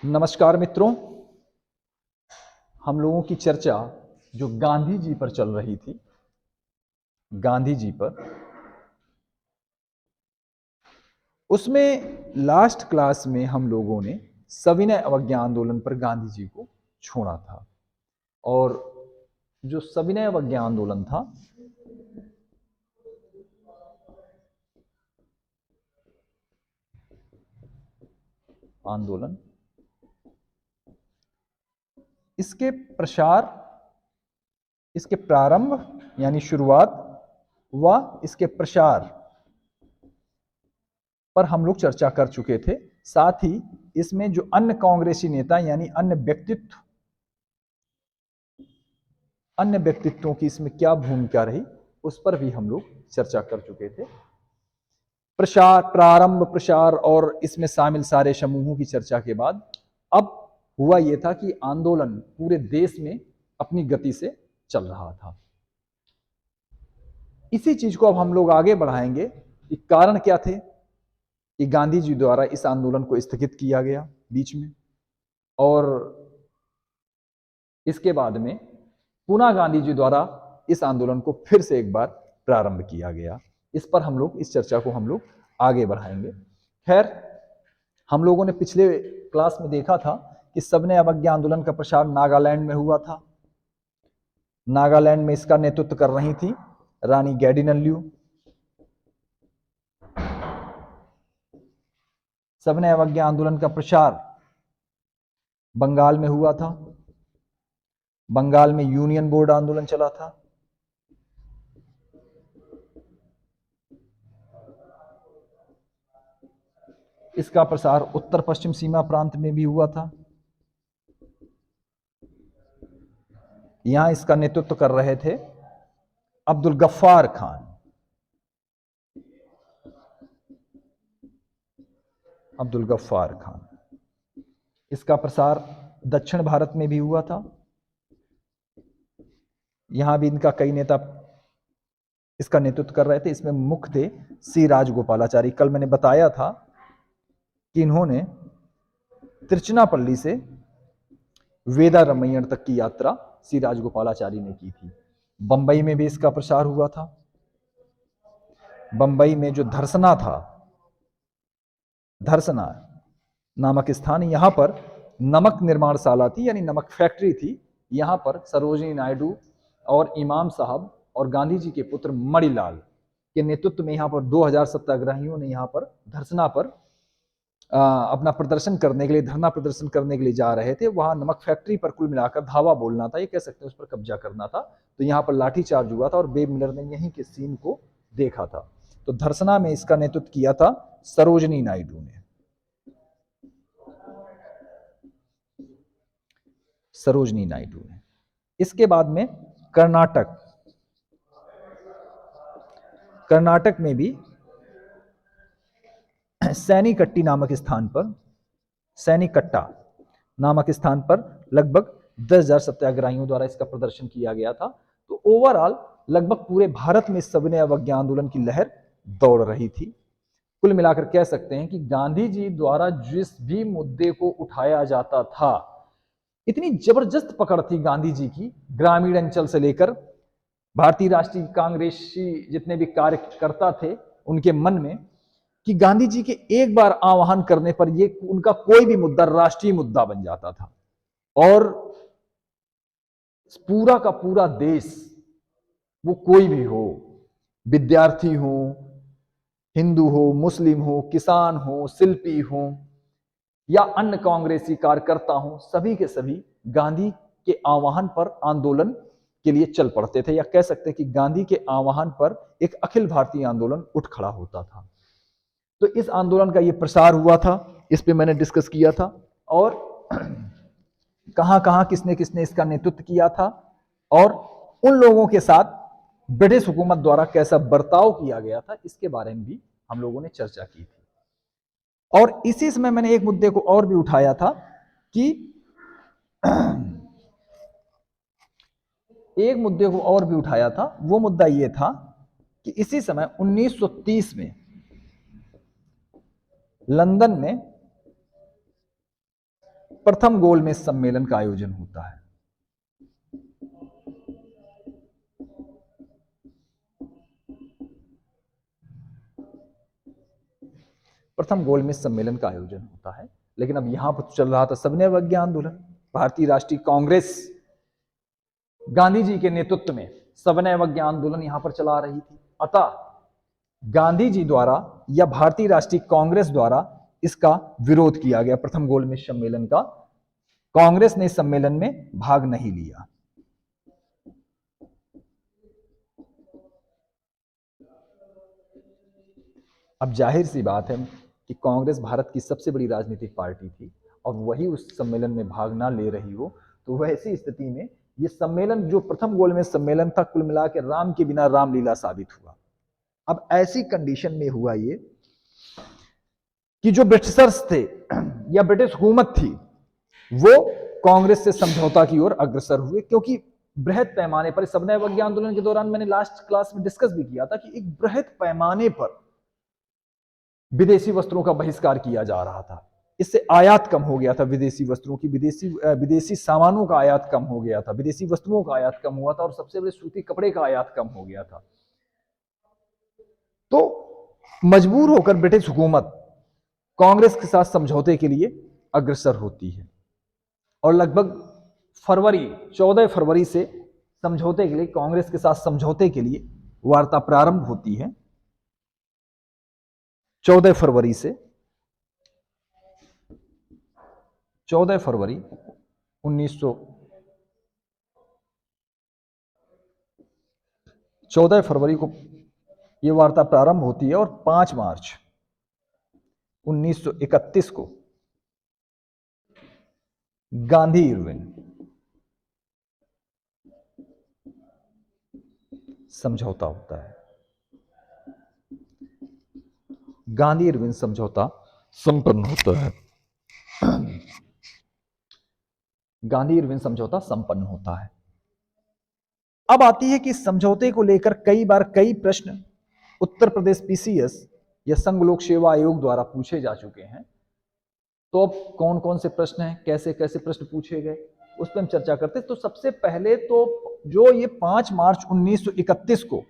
नमस्कार मित्रों। हम लोगों की चर्चा जो गांधी जी पर चल रही थी, गांधी जी पर, उसमें लास्ट क्लास में हम लोगों ने सविनय अवज्ञा आंदोलन पर गांधी जी को छोड़ा था। और जो सविनय अवज्ञा आंदोलन था, इसके प्रसार, इसके प्रारंभ यानी शुरुआत व इसके प्रसार पर हम लोग चर्चा कर चुके थे। साथ ही इसमें जो अन्य कांग्रेसी नेता यानी अन्य व्यक्तित्वों की इसमें क्या भूमिका रही, उस पर भी हम लोग चर्चा कर चुके थे। प्रसार, प्रारंभ, प्रसार और इसमें शामिल सारे समूहों की चर्चा के बाद अब हुआ यह था कि आंदोलन पूरे देश में अपनी गति से चल रहा था। इसी चीज को अब हम लोग आगे बढ़ाएंगे कि कारण क्या थे कि गांधी जी द्वारा इस आंदोलन को स्थगित किया गया बीच में, और इसके बाद में पुनः गांधी जी द्वारा इस आंदोलन को फिर से एक बार प्रारंभ किया गया। इस पर हम लोग, इस चर्चा को हम लोग आगे बढ़ाएंगे। खैर, हम लोगों ने पिछले क्लास में देखा था कि सविनय अवज्ञा आंदोलन का प्रसार नागालैंड में हुआ था। नागालैंड में इसका नेतृत्व कर रही थी रानी गैडिनल्यू। सविनय अवज्ञा आंदोलन का प्रसार बंगाल में हुआ था। बंगाल में यूनियन बोर्ड आंदोलन चला था। इसका प्रसार उत्तर पश्चिम सीमा प्रांत में भी हुआ था। यहां इसका नेतृत्व कर रहे थे अब्दुल गफ्फार खान। अब्दुल गफ्फार खान। इसका प्रसार दक्षिण भारत में भी हुआ था। यहां भी इनका कई नेता इसका नेतृत्व कर रहे थे। इसमें मुख्य थे सी राजगोपालाचारी। कल मैंने बताया था कि इन्होंने तिरुचिरापल्ली से वेदारण्यम तक की यात्रा सी राजगोपालाचारी ने की थी। बंबई में भी इसका प्रसार हुआ था। बंबई में जो धरसना था, धरसना नामक स्थान, यहां पर नमक निर्माणशाला थी यानी नमक फैक्ट्री थी। यहां पर सरोजिनी नायडू और इमाम साहब और गांधी जी के पुत्र मणिलाल के नेतृत्व में यहां पर 2000 सत्याग्रहियों ने यहां पर धरसना पर अपना प्रदर्शन करने के लिए, धरना प्रदर्शन करने के लिए जा रहे थे। वहां नमक फैक्ट्री पर कुल मिलाकर धावा बोलना था, ये कह सकते हैं, उस पर कब्जा करना था। तो यहाँ पर लाठीचार्ज हुआ था और बेब मिलर ने यहीं के सीन को देखा था। तो धरसना में इसका नेतृत्व किया था सरोजिनी नायडू ने। सरोजिनी नायडू ने। इसके बाद में कर्नाटक, कर्नाटक में भी सैनीकट्टी नामक स्थान पर, सैनीकट्टा नामक स्थान पर लगभग 10,000 सत्याग्रहियों द्वारा इसका प्रदर्शन किया गया था। तो ओवरऑल लगभग पूरे भारत में सविनय अवज्ञा आंदोलन की लहर दौड़ रही थी। कुल मिलाकर कह सकते हैं कि गांधी जी द्वारा जिस भी मुद्दे को उठाया जाता था, इतनी जबरदस्त पकड़ थी गांधी जी की, ग्रामीण अंचल से लेकर भारतीय राष्ट्रीय कांग्रेसी जितने भी कार्यकर्ता थे उनके मन में, कि गांधी जी के एक बार आह्वान करने पर ये उनका कोई भी मुद्दा राष्ट्रीय मुद्दा बन जाता था। और पूरा का पूरा देश, वो कोई भी हो, विद्यार्थी हो, हिंदू हो, मुस्लिम हो, किसान हो, शिल्पी हो या अन्य कांग्रेसी कार्यकर्ता हो, सभी के सभी गांधी के आह्वान पर आंदोलन के लिए चल पड़ते थे, या कह सकते हैं कि गांधी के आह्वान पर एक अखिल भारतीय आंदोलन उठ खड़ा होता था। तो इस आंदोलन का ये प्रसार हुआ था, इस पे मैंने डिस्कस किया था। और कहां कहां किसने किसने इसका नेतृत्व किया था, और उन लोगों के साथ ब्रिटिश हुकूमत द्वारा कैसा बर्ताव किया गया था, इसके बारे में भी हम लोगों ने चर्चा की थी। और इसी समय मैंने एक मुद्दे को और भी उठाया था कि एक मुद्दे को और भी उठाया था, वो मुद्दा यह था कि इसी समय 1930 में लंदन में प्रथम गोलमेज सम्मेलन का आयोजन होता है? प्रथम गोलमेज सम्मेलन का आयोजन होता है। लेकिन अब यहां पर चल रहा था सविनय अवज्ञा आंदोलन। भारतीय राष्ट्रीय कांग्रेस गांधी जी के नेतृत्व में सविनय अवज्ञा आंदोलन यहां पर चला रही थी। अतः गांधी जी द्वारा या भारतीय राष्ट्रीय कांग्रेस द्वारा इसका विरोध किया गया, प्रथम गोलमेज सम्मेलन का। कांग्रेस ने इस सम्मेलन में भाग नहीं लिया। अब जाहिर सी बात है कि कांग्रेस भारत की सबसे बड़ी राजनीतिक पार्टी थी और वही उस सम्मेलन में भाग ना ले रही हो, तो वैसी स्थिति में यह सम्मेलन जो प्रथम गोलमेज सम्मेलन था, कुल मिला के राम के बिना रामलीला साबित हुआ। अब ऐसी कंडीशन में हुआ ये कि जो ब्रिटिशर्स थे या ब्रिटिश हुकूमत थी वो कांग्रेस से समझौता की ओर अग्रसर हुए, क्योंकि बृहद पैमाने पर सविनय अवज्ञा आंदोलन के दौरान मैंने लास्ट क्लास में डिस्कस भी किया था कि एक बृहद पैमाने पर विदेशी वस्त्रों का बहिष्कार किया जा रहा था। इससे आयात कम हो गया था विदेशी वस्त्रों की, विदेशी सामानों का आयात कम हो गया था, विदेशी वस्तुओं का आयात कम हुआ था और सबसे बड़े सूती कपड़े का आयात कम हो गया था। तो मजबूर होकर ब्रिटिश हुकूमत कांग्रेस के साथ समझौते के लिए अग्रसर होती है और लगभग 14 फरवरी से समझौते के लिए, कांग्रेस के साथ समझौते के लिए वार्ता प्रारंभ होती है। 14 फरवरी से 14 फरवरी 14 फरवरी को यह वार्ता प्रारंभ होती है और 5 मार्च 1931 को गांधी इरविन समझौता होता है। गांधी इरविन समझौता संपन्न होता है। गांधी इरविन समझौता संपन्न होता है। अब आती है कि समझौते को लेकर कई बार कई प्रश्न उत्तर प्रदेश पीसीएस या संघ लोक सेवा आयोग द्वारा पूछे जा चुके हैं। तो अब कौन कौन से प्रश्न हैं, कैसे कैसे प्रश्न पूछे गए, उस पर हम चर्चा करते हैं। तो सबसे पहले तो जो ये 5 मार्च 1931 को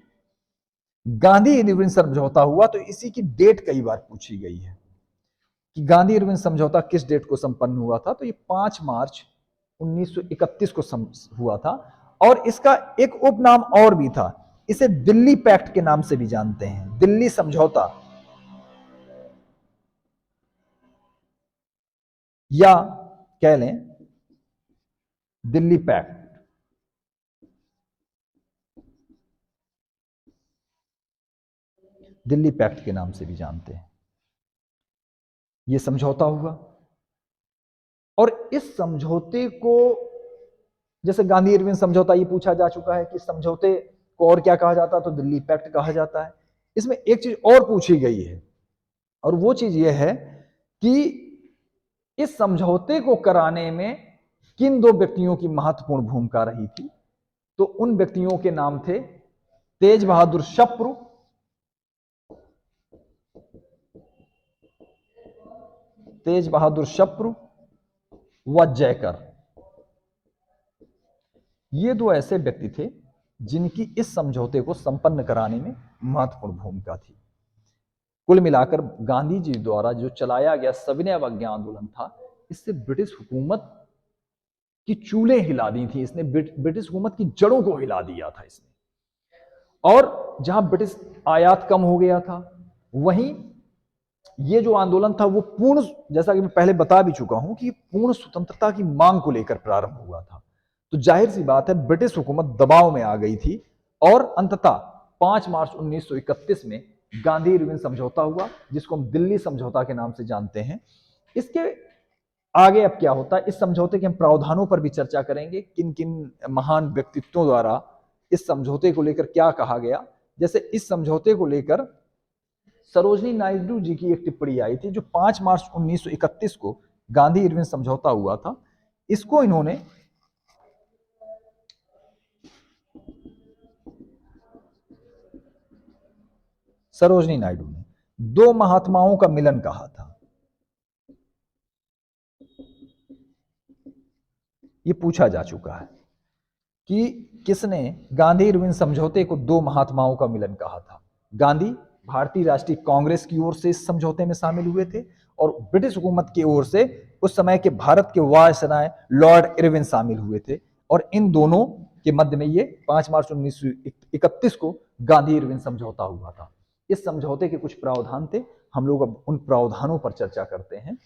गांधी इरविन समझौता हुआ, तो इसी की डेट कई बार पूछी गई है कि गांधी इरविन समझौता किस डेट को संपन्न हुआ था। तो ये 5 मार्च 1931 को हुआ था और इसका एक उपनाम और भी था, इसे दिल्ली पैक्ट के नाम से भी जानते हैं, दिल्ली समझौता या कह लें दिल्ली पैक्ट। दिल्ली पैक्ट के नाम से भी जानते हैं। यह समझौता हुआ और इस समझौते को, जैसे गांधी इरविन समझौता, ये पूछा जा चुका है कि समझौते को और क्या कहा जाता है, तो दिल्ली पैक्ट कहा जाता है। इसमें एक चीज और पूछी गई है और वो चीज ये है कि इस समझौते को कराने में किन 2 व्यक्तियों की महत्वपूर्ण भूमिका रही थी। तो उन व्यक्तियों के नाम थे तेज बहादुर शप्रू, तेज बहादुर शप्रू व जयकर। ये 2 ऐसे व्यक्ति थे जिनकी इस समझौते को संपन्न कराने में महत्वपूर्ण भूमिका थी। कुल मिलाकर गांधी जी द्वारा जो चलाया गया सविनय अवज्ञा आंदोलन था, इससे ब्रिटिश हुकूमत की चूलें हिला दी थी। इसने ब्रिटिश हुकूमत की जड़ों को हिला दिया था इसने। और जहां ब्रिटिश आयात कम हो गया था, वहीं ये जो आंदोलन था वो पूर्ण, जैसा कि मैं पहले बता भी चुका हूं कि पूर्ण स्वतंत्रता की मांग को लेकर प्रारंभ हुआ था। तो जाहिर सी बात है ब्रिटिश हुकूमत दबाव में आ गई थी और अंततः 5 मार्च 1931 में गांधी इरविन समझौता हुआ, जिसको हम दिल्ली समझौता के नाम से जानते हैं। इसके आगे अब क्या होता है, इस समझौते के हम प्रावधानों पर भी चर्चा करेंगे, किन किन महान व्यक्तित्वों द्वारा इस समझौते को लेकर क्या कहा गया। जैसे इस समझौते को लेकर सरोजनी नायडू जी की एक टिप्पणी आई थी, जो 5 मार्च 1931 को गांधी इरविन समझौता हुआ था। इसको इन्होंने सरोजनी नायडू ने 2 महात्माओं का मिलन कहा था। ये पूछा जा चुका है कि किसने गांधी इरविन समझौते को दो महात्माओं का मिलन कहा था। गांधी भारतीय राष्ट्रीय कांग्रेस की ओर से इस समझौते में शामिल हुए थे और ब्रिटिश हुकूमत की ओर से उस समय के भारत के वायसराय लॉर्ड इरविन शामिल हुए थे। और इन दोनों के मध्य में ये 5 मार्च 1931 को गांधी इरविन समझौता हुआ था। इस समझौते के कुछ प्रावधान थे, हम लोग अब उन प्रावधानों पर चर्चा करते हैं।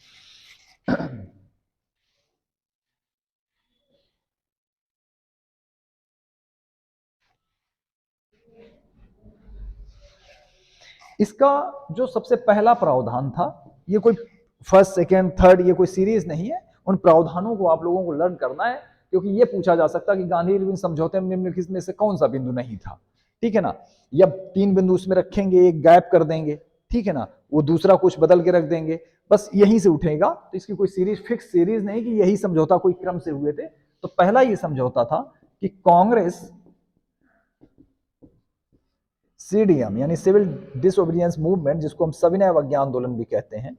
इसका जो सबसे पहला प्रावधान था, ये कोई फर्स्ट सेकेंड थर्ड ये कोई सीरीज नहीं है, उन प्रावधानों को आप लोगों को लर्न करना है, क्योंकि ये पूछा जा सकता है कि गांधी इरविन समझौते में निम्नलिखित में से कौन सा बिंदु नहीं था, ठीक है ना। या 3 बिंदु उसमें रखेंगे, एक गैप कर देंगे, ठीक है ना, वो दूसरा कुछ बदल के रख देंगे, बस यहीं से उठेगा। तो इसकी कोई सीरीज फिक्स सीरीज नहीं कि यही समझौता कोई क्रम से हुए थे। तो पहला ये समझौता था कि कांग्रेस सीडीएम यानी सिविल डिसोबीडियंस मूवमेंट, जिसको हम सविनय अवज्ञा आंदोलन भी कहते हैं,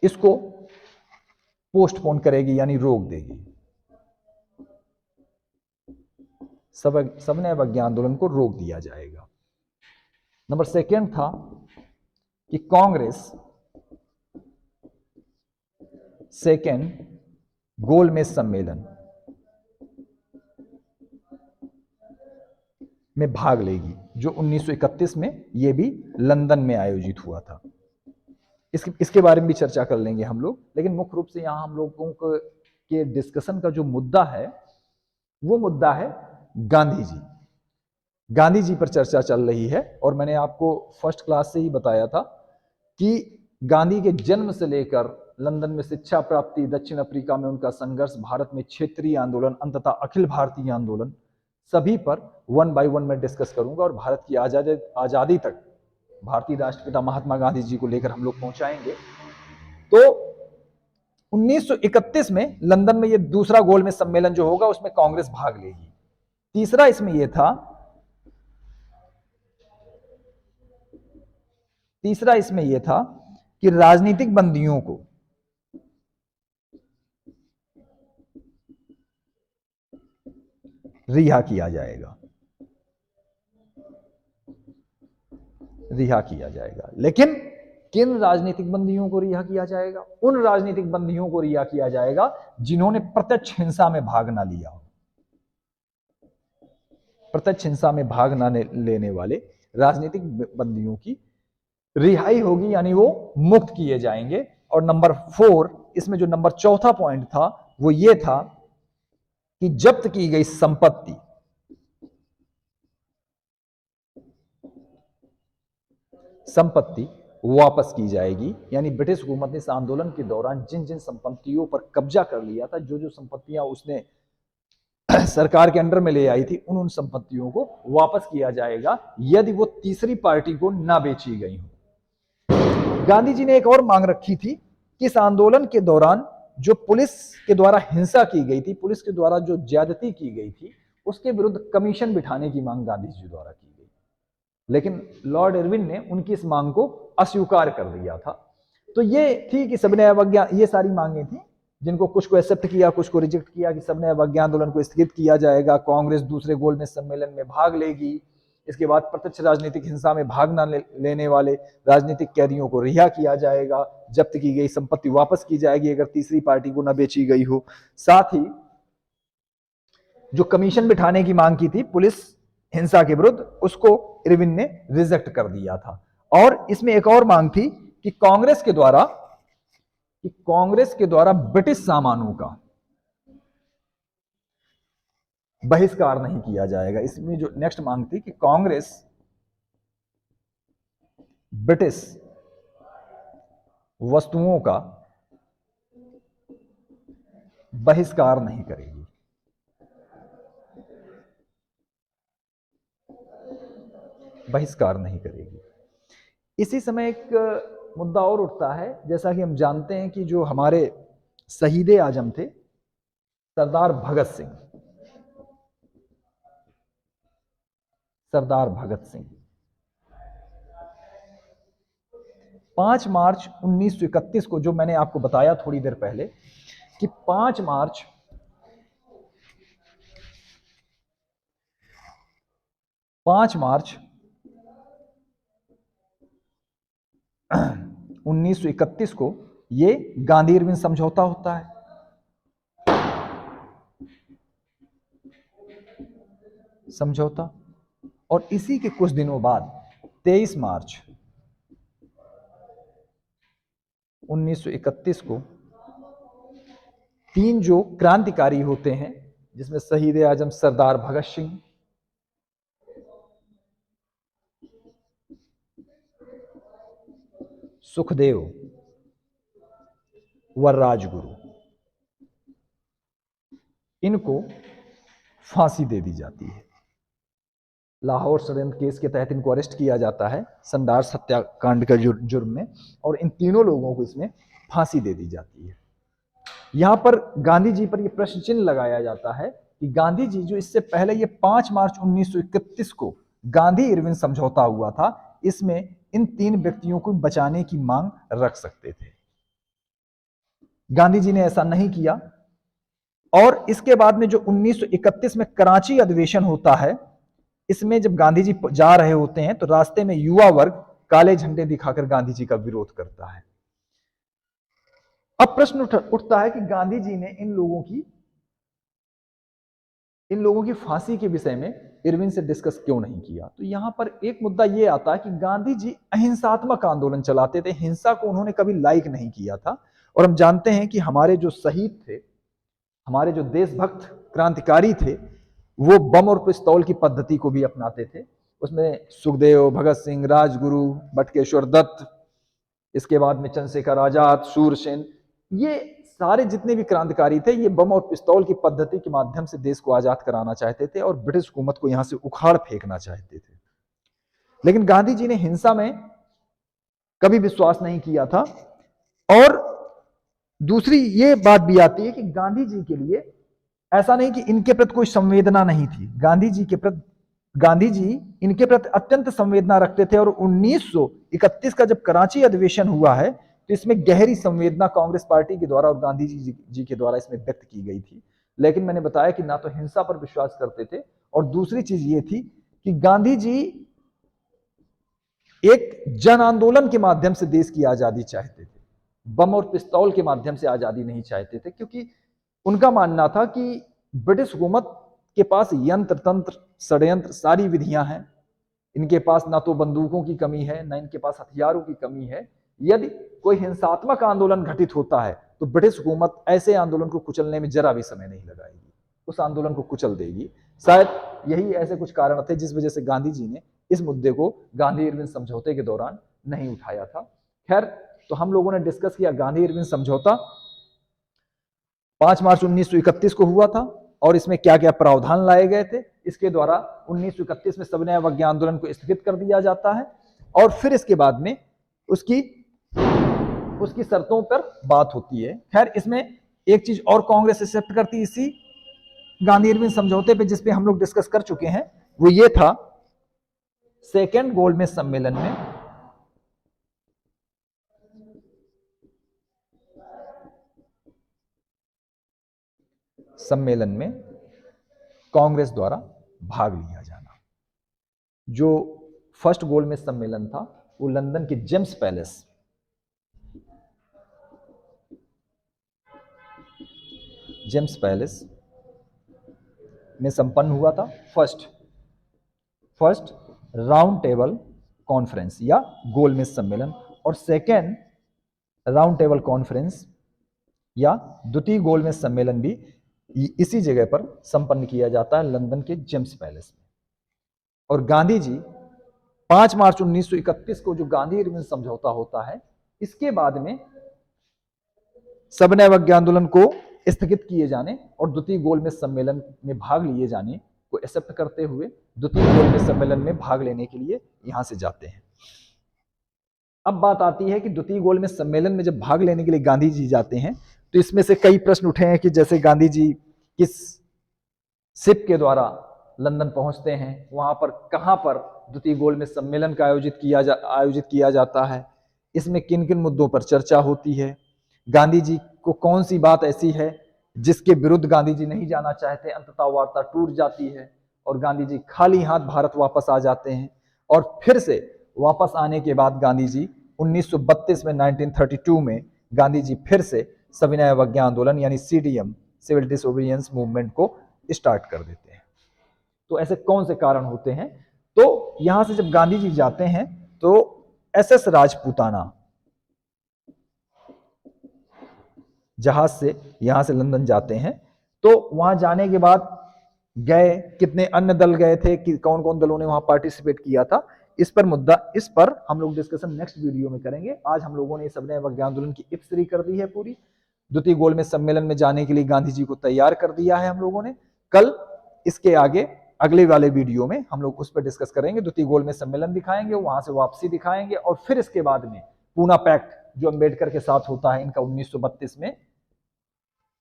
इसको पोस्टपोन करेगी यानी रोक देगी। सविनय अवज्ञा आंदोलन को रोक दिया जाएगा। नंबर सेकेंड था कि कांग्रेस सेकेंड गोलमेज सम्मेलन में भाग लेगी, जो 1931 में यह भी लंदन में आयोजित हुआ था। इसके बारे में भी चर्चा कर लेंगे हम लोग, लेकिन मुख्य रूप से यहां हम लोगों के डिस्कशन का जो मुद्दा है वो मुद्दा है गांधी जी। गांधी जी पर चर्चा चल रही है। और मैंने आपको फर्स्ट क्लास से ही बताया था कि गांधी के जन्म से लेकर लंदन में शिक्षा प्राप्ति, दक्षिण अफ्रीका में उनका संघर्ष, भारत में क्षेत्रीय आंदोलन, अंततः अखिल भारतीय आंदोलन, सभी पर 1 बाय 1 में डिस्कस करूंगा और भारत की आजादी तक भारतीय राष्ट्रपिता महात्मा गांधी जी को लेकर हम लोग पहुंचाएंगे। तो 1931 में लंदन में ये दूसरा गोलमेज सम्मेलन जो होगा उसमें कांग्रेस भाग लेगी। तीसरा इसमें यह था कि राजनीतिक बंदियों को रिहा किया जाएगा, लेकिन किन राजनीतिक बंदियों को रिहा किया जाएगा? उन राजनीतिक बंदियों को रिहा किया जाएगा जिन्होंने प्रत्यक्ष हिंसा में भाग ना लिया हो। प्रत्यक्ष हिंसा में भाग ना लेने वाले राजनीतिक बंदियों की रिहाई होगी, यानी वो मुक्त किए जाएंगे। और नंबर 4, इसमें जो नंबर चौथा पॉइंट था वो ये था कि जब्त की गई संपत्ति वापस की जाएगी। यानी ब्रिटिश हुकूमत ने इस आंदोलन के दौरान जिन जिन संपत्तियों पर कब्जा कर लिया था, जो जो संपत्तियां उसने सरकार के अंडर में ले आई थी, उन संपत्तियों को वापस किया जाएगा यदि वो तीसरी पार्टी को ना बेची गई हो। गांधी जी ने एक और मांग रखी थी कि इस आंदोलन के दौरान जो पुलिस के द्वारा हिंसा की गई थी, पुलिस के द्वारा जो ज्यादती की गई थी, उसके विरुद्ध कमीशन बिठाने की मांग गांधी जी द्वारा की गई। लेकिन लॉर्ड इरविन ने उनकी इस मांग को अस्वीकार कर दिया था। तो ये थी कि सविनय अवज्ञा, ये सारी मांगे थी जिनको कुछ को एक्सेप्ट किया, कुछ को रिजेक्ट किया कि सविनय अवज्ञा आंदोलन को स्थगित किया जाएगा, कांग्रेस दूसरे गोलमेज सम्मेलन में भाग लेगी, इसके बाद प्रत्यक्ष राजनीतिक हिंसा में भाग न लेने वाले राजनीतिक कैदियों को रिहा किया जाएगा, जब्त की गई संपत्ति वापस की जाएगी अगर तीसरी पार्टी को न बेची गई हो। साथ ही जो कमीशन बिठाने की मांग की थी पुलिस हिंसा के विरुद्ध, उसको इरविन ने रिजेक्ट कर दिया था। और इसमें एक और मांग थी कि कांग्रेस के द्वारा ब्रिटिश सामानों का बहिष्कार नहीं किया जाएगा। इसमें जो नेक्स्ट मांग थी कि कांग्रेस ब्रिटिश वस्तुओं का बहिष्कार नहीं करेगी। इसी समय एक मुद्दा और उठता है, जैसा कि हम जानते हैं कि जो हमारे शहीद आजम थे सरदार भगत सिंह, 5 मार्च 1931 को, जो मैंने आपको बताया थोड़ी देर पहले कि 5 मार्च 1931 को ये गांधी इरविन समझौता होता है। समझौता। और इसी के कुछ दिनों बाद 23 मार्च 1931 को 3 जो क्रांतिकारी होते हैं, जिसमें शहीद आजम सरदार भगत सिंह, सुखदेव व राजगुरु, इनको फांसी दे दी जाती है। लाहौर षड्यंत्र केस के तहत इनको अरेस्ट किया जाता है संडास हत्याकांड का जुर्म में, और इन तीनों लोगों को इसमें फांसी दे दी जाती है। यहां पर गांधी जी पर यह प्रश्न चिन्ह लगाया जाता है कि गांधी जी जो इससे पहले ये 5 मार्च 1931 को गांधी इरविन समझौता हुआ था, इसमें इन 3 व्यक्तियों को बचाने की मांग रख सकते थे। गांधी जी ने ऐसा नहीं किया। और इसके बाद में जो 1931 में कराची अधिवेशन होता है, इसमें जब गांधी जी जा रहे होते हैं तो रास्ते में युवा वर्ग काले झंडे दिखाकर गांधी जी का विरोध करता है। अब प्रश्न उठता है कि गांधी जी ने इन लोगों की फांसी के विषय में इरविन से डिस्कस क्यों नहीं किया। तो यहां पर एक मुद्दा यह आता है कि गांधी जी अहिंसात्मक आंदोलन चलाते थे, हिंसा को उन्होंने कभी लाइक नहीं किया था। और हम जानते हैं कि हमारे जो शहीद थे, हमारे जो देशभक्त क्रांतिकारी थे, वो बम और पिस्तौल की पद्धति को भी अपनाते थे। उसमें सुखदेव, भगत सिंह, राजगुरु, बटुकेश्वर दत्त, इसके बाद में चंद्रशेखर आजाद, सूरसेन, ये सारे जितने भी क्रांतिकारी थे, ये बम और पिस्तौल की पद्धति के माध्यम से देश को आजाद कराना चाहते थे और ब्रिटिश हुकूमत को यहां से उखाड़ फेंकना चाहते थे। लेकिन गांधी जी ने हिंसा में कभी विश्वास नहीं किया था। और दूसरी ये बात भी आती है कि गांधी जी के लिए ऐसा नहीं कि इनके प्रति कोई संवेदना नहीं थी। गांधी जी इनके प्रति अत्यंत संवेदना रखते थे। और 1931 का जब कराची अधिवेशन हुआ है तो इसमें गहरी संवेदना कांग्रेस पार्टी के द्वारा और गांधी जी के द्वारा इसमें व्यक्त की गई थी। लेकिन मैंने बताया कि ना तो हिंसा पर विश्वास करते थे, और दूसरी चीज ये थी कि गांधी जी एक जन आंदोलन के माध्यम से देश की आजादी चाहते थे, बम और पिस्तौल के माध्यम से आजादी नहीं चाहते थे। क्योंकि उनका मानना था कि ब्रिटिश हुकूमत के पास यंत्र तंत्र षड्यंत्र सारी विधियां हैं, इनके पास ना तो बंदूकों की कमी है, ना इनके पास हथियारों की कमी है। यदि कोई हिंसात्मक आंदोलन घटित होता है तो ब्रिटिश हुकूमत ऐसे आंदोलन को कुचलने में जरा भी समय नहीं लगाएगी, उस आंदोलन को कुचल देगी। शायद यही ऐसे कुछ कारण थे जिस वजह से गांधी जी ने इस मुद्दे को गांधी इरविन समझौते के दौरान नहीं उठाया था। खैर, तो हम लोगों ने डिस्कस किया गांधी इरविन समझौता 5 मार्च 1931 को हुआ था और इसमें क्या क्या प्रावधान लाए गए थे। इसके द्वारा 1931 में सविनय अवज्ञा आंदोलन को स्थगित कर दिया जाता है, और फिर इसके बाद में उसकी शर्तों पर बात होती है। खैर, इसमें एक चीज और कांग्रेस एक्सेप्ट करती है इसी गांधी इरविन समझौते पे, जिसपे हम लोग डिस्कस कर चुके हैं, वो ये था सेकेंड गोलमेज सम्मेलन में कांग्रेस द्वारा भाग लिया जाना। जो फर्स्ट गोलमेज सम्मेलन था वो लंदन के जेम्स पैलेस में संपन्न हुआ था। फर्स्ट राउंड टेबल कॉन्फ्रेंस या गोलमेज सम्मेलन, और सेकेंड राउंड टेबल कॉन्फ्रेंस या द्वितीय गोलमेज सम्मेलन भी इसी जगह पर संपन्न किया जाता है, लंदन के जेम्स पैलेस में। और गांधी जी 5 मार्च 1931 को जो गांधी इरविन समझौता होता है, इसके बाद में सविनय अवज्ञा आंदोलन को स्थगित किए जाने और द्वितीय गोलमेज सम्मेलन में भाग लिए जाने को एक्सेप्ट करते हुए द्वितीय गोलमेज सम्मेलन में भाग लेने के लिए यहां से जाते हैं। अब बात आती है कि द्वितीय गोलमेज सम्मेलन में जब भाग लेने के लिए गांधी जी जाते हैं तो इसमें से कई प्रश्न उठे हैं कि जैसे गांधी जी किस शिप के द्वारा लंदन पहुंचते हैं, वहां पर कहां पर द्वितीय गोलमेज सम्मेलन का आयोजित किया जाता है, इसमें किन किन मुद्दों पर चर्चा होती है, गांधी जी को कौन सी बात ऐसी है जिसके विरुद्ध गांधी जी नहीं जाना चाहते, अंततः वार्ता टूट जाती है और गांधी जी खाली हाथ भारत वापस आ जाते हैं। और फिर से वापस आने के बाद गांधी जी 1932 में 1932 में गांधी जी फिर से सविनय अवज्ञा आंदोलन यानी CDM सिविल डिसोबीडियंस मूवमेंट को स्टार्ट कर देते हैं। तो ऐसे कौन से कारण होते हैं? तो यहां से जब गांधी जी जाते हैं तो SS राजपूताना जहाज से यहां से लंदन जाते हैं। तो वहां जाने के बाद गए, कितने अन्य दल गए थे, कि कौन कौन दलों ने वहां पार्टिसिपेट किया था, इस पर हम लोग डिस्कशन नेक्स्ट वीडियो में करेंगे। आज हम लोगों ने सविनय अवज्ञा आंदोलन की इब्सरी कर दी है पूरी, द्वितीय गोलमेज सम्मेलन में जाने के लिए गांधी जी को तैयार कर दिया है हम लोगों ने। कल इसके आगे अगले वाले वीडियो में हम लोग उस पर डिस्कस करेंगे, द्वितीय गोलमेज सम्मेलन दिखाएंगे, वहां से वापसी दिखाएंगे, और फिर इसके बाद में पूना पैक्ट जो अंबेडकर के साथ होता है इनका 1932 में,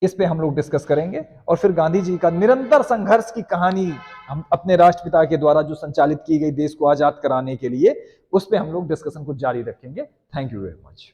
इस पे हम लोग डिस्कस करेंगे। और फिर गांधी जी का निरंतर संघर्ष की कहानी हम अपने राष्ट्रपिता के द्वारा जो संचालित की गई देश को आजाद कराने के लिए, उस पे हम लोग डिस्कशन को जारी रखेंगे। Thank you very much.